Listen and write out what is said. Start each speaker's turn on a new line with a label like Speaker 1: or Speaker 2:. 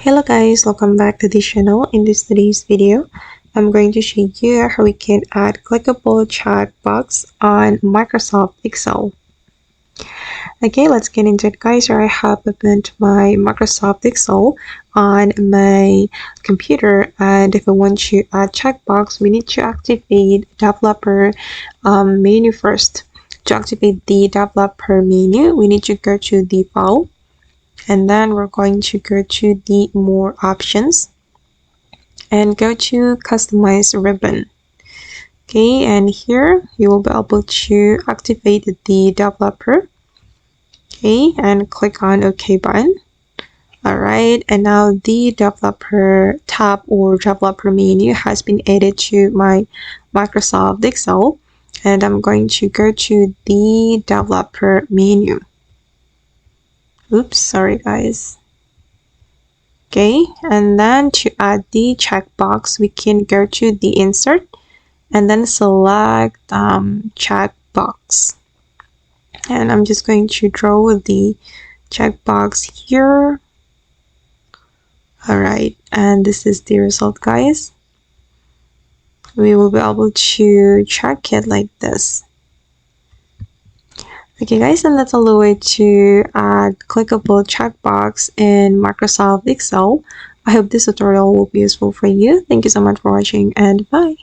Speaker 1: Hello guys, welcome back to the channel. In today's video, I'm going to show you how we can add clickable checkbox on Microsoft Excel. Okay, let's get into it guys. Here I have opened my Microsoft Excel on my computer, and if I want to add checkbox, we need to activate developer menu first. To activate the developer menu, we need to go to the file, and then we're going to go to the more options and go to customize ribbon. Okay, and here you will be able to activate the developer. Okay, and click on OK button. Alright, and now the developer tab or developer menu has been added to my Microsoft Excel, and I'm going to go to the developer menu. Oops, sorry guys. Okay, and then to add the checkbox, we can go to the insert and then select checkbox. And I'm just going to draw the checkbox here. Alright, and this is the result guys. We will be able to check it like this. Okay guys, and that's all the way to add clickable checkbox in Microsoft Excel. I hope this tutorial will be useful for you. Thank you so much for watching, and bye.